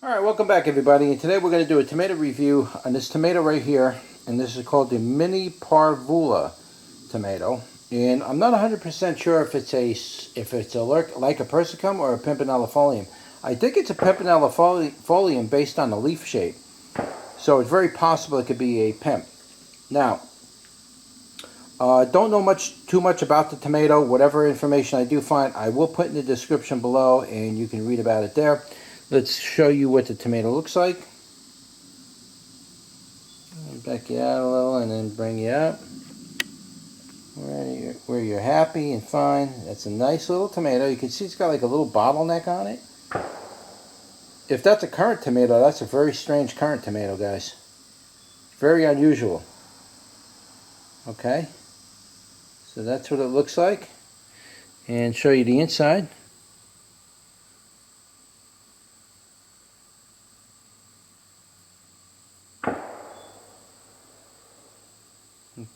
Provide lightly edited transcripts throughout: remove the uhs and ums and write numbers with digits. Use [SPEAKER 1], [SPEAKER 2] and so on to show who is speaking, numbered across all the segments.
[SPEAKER 1] Alright, welcome back everybody, and today we're going to do a tomato review on this tomato right here, and this is called the Mini Parvula Tomato. And I'm not 100% sure if it's a persicum or a pimpinellifolium. I think it's a pimpinellifolium based on the leaf shape. So it's very possible it could be a pimp. Now, don't know too much about the tomato. Whatever information I do find, I will put in the description below, and you can read about it there. Let's show you what the tomato looks like. Back you out a little and then bring you up. Where you're happy and fine. That's a nice little tomato. You can see it's got like a little bottleneck on it. If that's a currant tomato, that's a very strange currant tomato, guys. Very unusual. Okay. So that's what it looks like. And show you the inside.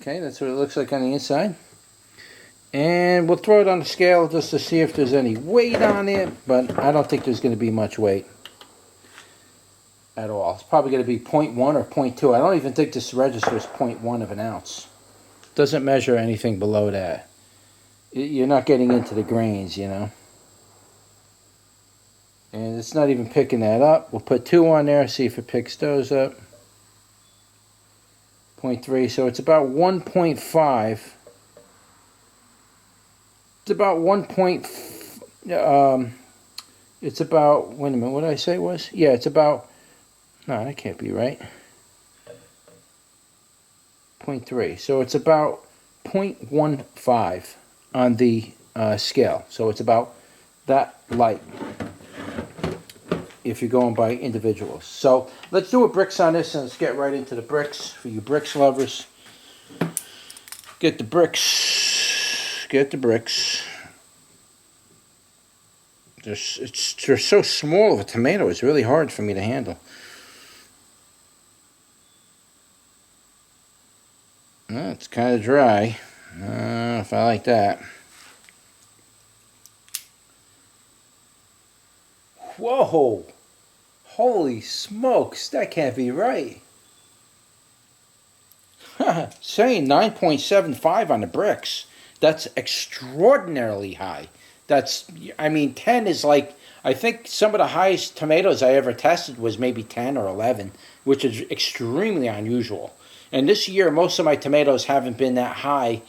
[SPEAKER 1] Okay, that's what it looks like on the inside. And we'll throw it on the scale just to see if there's any weight on it, but I don't think there's going to be much weight at all. It's probably going to be 0.1 or 0.2. I don't even think this registers 0.1 of an ounce. Doesn't measure anything below that. You're not getting into the grains, you know. And it's not even picking that up. We'll put 2 on there, see if it picks those up. 0.3, so it's about 1.5. It's about 1. It's about, wait a minute, what did I say it was? Yeah, it's about, no, that can't be right. 0.3, so it's about 0.15 on the scale. So it's about that light if you're going by individuals. So let's do a bricks on this, and let's get right into the bricks for you bricks lovers. Get the bricks. Get the bricks. They're so small of a tomato, it's really hard for me to handle. It's kind of dry. I don't know if I like that. Whoa! Holy smokes, that can't be right. Saying 9.75 on the bricks. That's extraordinarily high. That's, I mean, 10 is like, I think some of the highest tomatoes I ever tested was maybe 10 or 11, which is extremely unusual. And this year, most of my tomatoes haven't been that high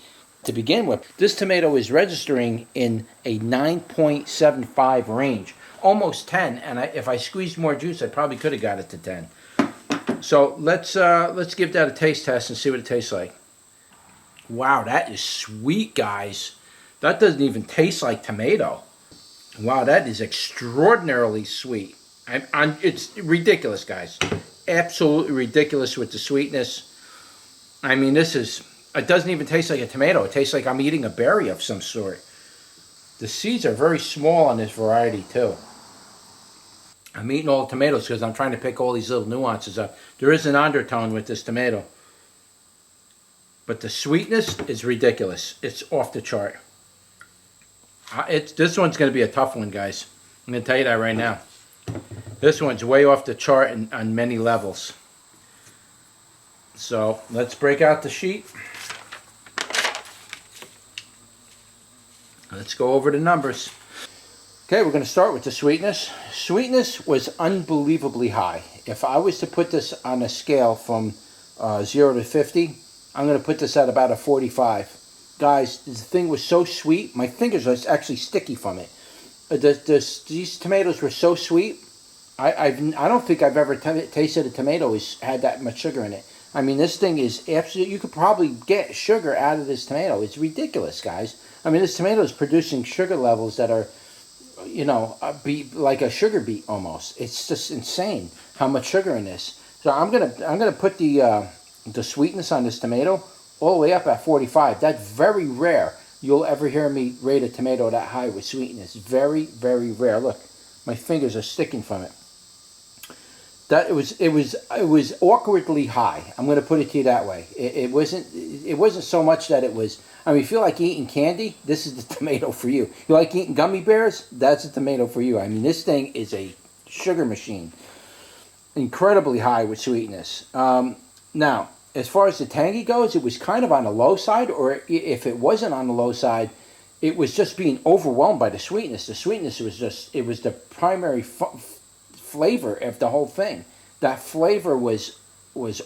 [SPEAKER 1] to begin with. This tomato is registering in a 9.75 range. Almost 10, and if I squeezed more juice, I probably could have got it to 10. So let's give that a taste test and see what it tastes like. Wow, that is sweet, guys. That doesn't even taste like tomato. Wow, that is extraordinarily sweet. It's ridiculous, guys. Absolutely ridiculous with the sweetness. I mean, it doesn't even taste like a tomato. It tastes like I'm eating a berry of some sort. The seeds are very small on this variety, too. I'm eating all the tomatoes because I'm trying to pick all these little nuances up. There is an undertone with this tomato. But the sweetness is ridiculous. It's off the chart. This one's going to be a tough one, guys. I'm going to tell you that right now. This one's way off the chart on many levels. So let's break out the sheet. Let's go over the numbers. Okay, we're going to start with the sweetness. Sweetness was unbelievably high. If I was to put this on a scale from 0 to 50, I'm going to put this at about a 45. Guys, this thing was so sweet. My fingers are actually sticky from it. These tomatoes were so sweet. I don't think I've ever tasted a tomato that's had that much sugar in it. I mean, this thing is absolutely, you could probably get sugar out of this tomato. It's ridiculous, guys. I mean, this tomato is producing sugar levels that are, you know, like a sugar beet almost. It's just insane how much sugar in this. So I'm gonna put the sweetness on this tomato all the way up at 45. That's very rare. You'll ever hear me rate a tomato that high with sweetness. Very, very rare. Look, my fingers are sticking from it. It was awkwardly high. I'm going to put it to you that way. It wasn't so much that it was. I mean, if you like eating candy, this is the tomato for you. You like eating gummy bears? That's a tomato for you. I mean, this thing is a sugar machine. incredibly high with sweetness. Now, as far as the tangy goes, it was kind of on the low side, or if it wasn't on the low side, it was just being overwhelmed by the sweetness. The sweetness was just, it was the primary flavor of the whole thing. That flavor was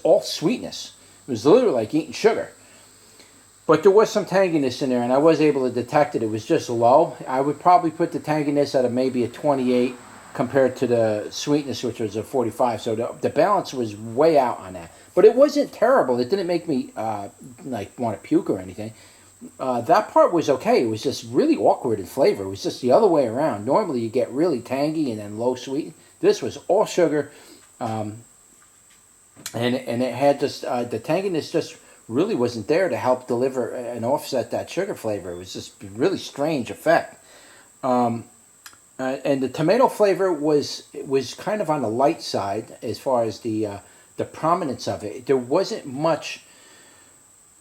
[SPEAKER 1] all sweetness. It was literally like eating sugar. But there was some tanginess in there, and I was able to detect it. It was just low. I would probably put the tanginess at maybe a 28 compared to the sweetness, which was a 45. So the balance was way out on that. But it wasn't terrible. It didn't make me like want to puke or anything. That part was okay. It was just really awkward in flavor. It was just the other way around. Normally you get really tangy and then low sweet. This was all sugar, and it had just the tanginess just really wasn't there to help deliver and offset that sugar flavor. It was just a really strange effect. And the tomato flavor was kind of on the light side as far as the prominence of it. There wasn't much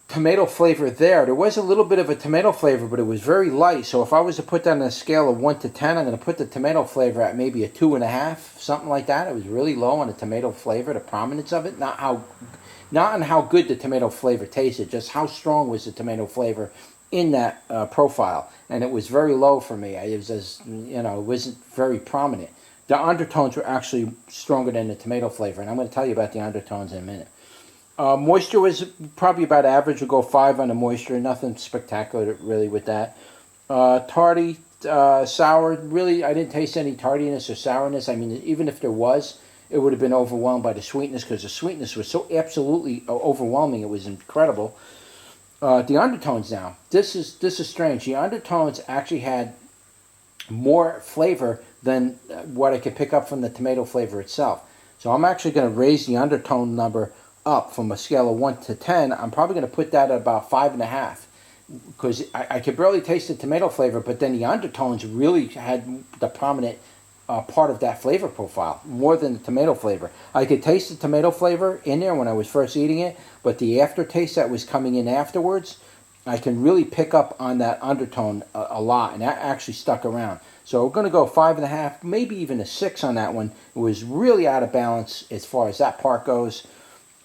[SPEAKER 1] tomato flavor there. There was a little bit of a tomato flavor, but it was very light. So if I was to put that on a scale of 1 to 10, I'm going to put the tomato flavor at maybe a 2.5, something like that. It was really low on the tomato flavor, the prominence of it, not on how good the tomato flavor tasted, just how strong was the tomato flavor in that profile. And it was very low for me. It was just, it wasn't very prominent. The undertones were actually stronger than the tomato flavor, and I'm going to tell you about the undertones in a minute. Moisture was probably about average. We'll go 5 on the moisture. Nothing spectacular really with that. Tarty, sour. Really, I didn't taste any tardiness or sourness. I mean, even if there was, it would have been overwhelmed by the sweetness, because the sweetness was so absolutely overwhelming. It was incredible. The undertones now. This is strange. The undertones actually had more flavor than what I could pick up from the tomato flavor itself. So I'm actually going to raise the undertone number up from a scale of 1 to 10. I'm probably going to put that at about 5.5, because I could barely taste the tomato flavor, but then the undertones really had the prominent part of that flavor profile, more than the tomato flavor. I could taste the tomato flavor in there when I was first eating it, but the aftertaste that was coming in afterwards, I can really pick up on that undertone a lot, and that actually stuck around. So we're going to go 5.5, maybe even a 6 on that one. It was really out of balance as far as that part goes.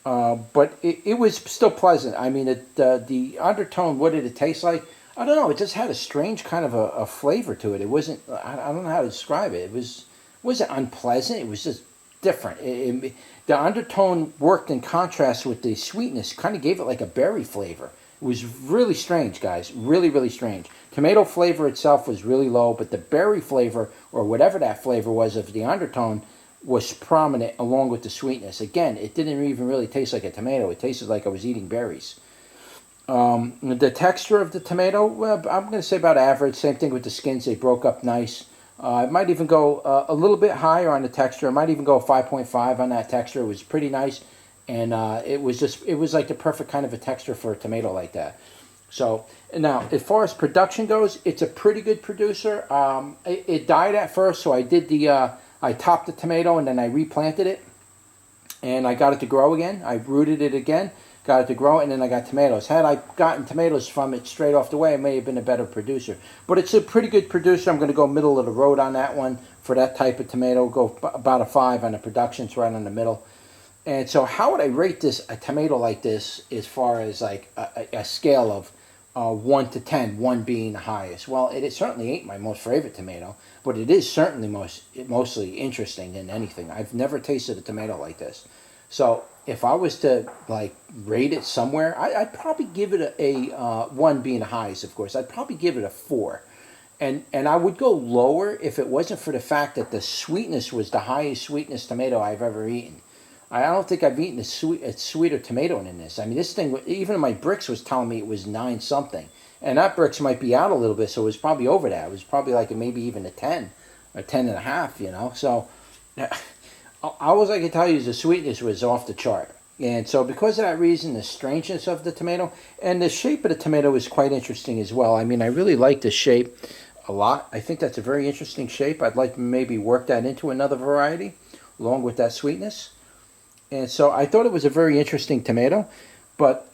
[SPEAKER 1] But it was still pleasant. I mean, the undertone, what did it taste like? I don't know. It just had a strange kind of a flavor to it. It wasn't, I don't know how to describe it. It wasn't unpleasant. It was just different. The undertone worked in contrast with the sweetness, kind of gave it like a berry flavor. It was really strange, guys. Really, really strange. Tomato flavor itself was really low, but the berry flavor, or whatever that flavor was of the undertone, was prominent along with the sweetness. Again, it didn't even really taste like a tomato. It tasted like I was eating berries. The texture of the tomato, well, I'm going to say about average. Same thing with the skins. They broke up nice. It might even go a little bit higher on the texture. It might even go 5.5 on that texture. It was pretty nice. And it was like the perfect kind of a texture for a tomato like that. So now, as far as production goes, it's a pretty good producer. It died at first, so I did I topped the tomato and then I replanted it, and I got it to grow again. I rooted it again, got it to grow, and then I got tomatoes. Had I gotten tomatoes from it straight off the way, I may have been a better producer. But it's a pretty good producer. I'm going to go middle of the road on that one for that type of tomato. Go about a 5 on the production. It's right on the middle. And so how would I rate a tomato like this as far as like a scale of 1 to 10, 1 being the highest? Well, it certainly ain't my most favorite tomato, but it is certainly mostly interesting than anything. I've never tasted a tomato like this. So if I was to like rate it somewhere, I'd probably give it a 1 being the highest, of course. I'd probably give it a 4. And I would go lower if it wasn't for the fact that the sweetness was the highest sweetness tomato I've ever eaten. I don't think I've eaten a sweeter tomato than this. I mean, this thing, even my bricks was telling me it was 9 something. And that bricks might be out a little bit, so it was probably over that. It was probably like maybe even a 10 or 10.5, So all I can tell you is the sweetness was off the chart. And so because of that reason, the strangeness of the tomato, and the shape of the tomato is quite interesting as well. I mean, I really like the shape a lot. I think that's a very interesting shape. I'd like to maybe work that into another variety along with that sweetness. And so I thought it was a very interesting tomato, but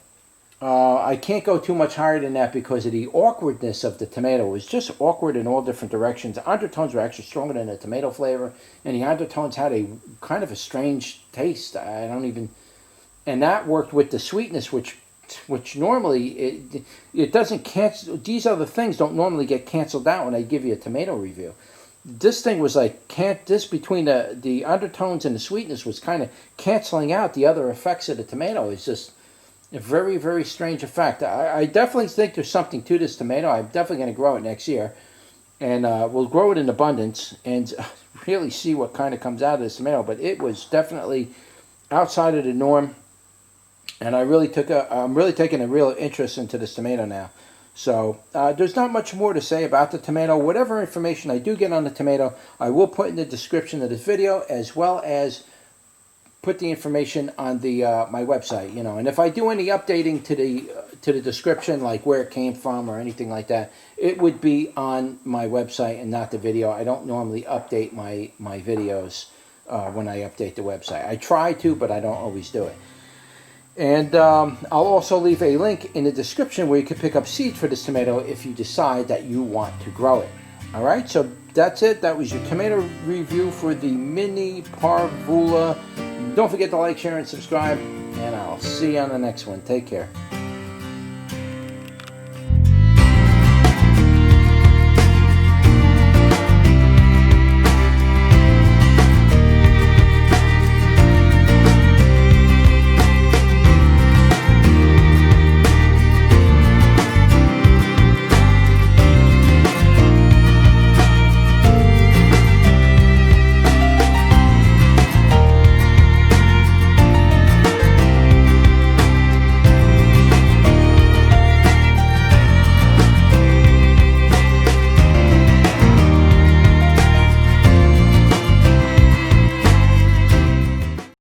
[SPEAKER 1] I can't go too much higher than that because of the awkwardness of the tomato. It was just awkward in all different directions. The undertones were actually stronger than the tomato flavor, and the undertones had a kind of a strange taste. I don't even, and that worked with the sweetness, which normally it doesn't cancel. These other things don't normally get canceled out when I give you a tomato review. This thing was like this between the undertones and the sweetness was kind of canceling out the other effects of the tomato. It's just a very, very strange effect. I definitely think there's something to this tomato. I'm definitely going to grow it next year. And we'll grow it in abundance and really see what kind of comes out of this tomato. But it was definitely outside of the norm. And I'm really taking a real interest into this tomato now. So there's not much more to say about the tomato. Whatever information I do get on the tomato, I will put in the description of this video, as well as put the information on the my website, and if I do any updating to the description, like where it came from or anything like that, it would be on my website and not the video. I don't normally update my videos when I update the website. I try to, but I don't always do it. And I'll also leave a link in the description where you can pick up seeds for this tomato if you decide that you want to grow it. All right, so that's it. That was your tomato review for the Mini Parvula. Don't forget to like, share, and subscribe, and I'll see you on the next one. Take care.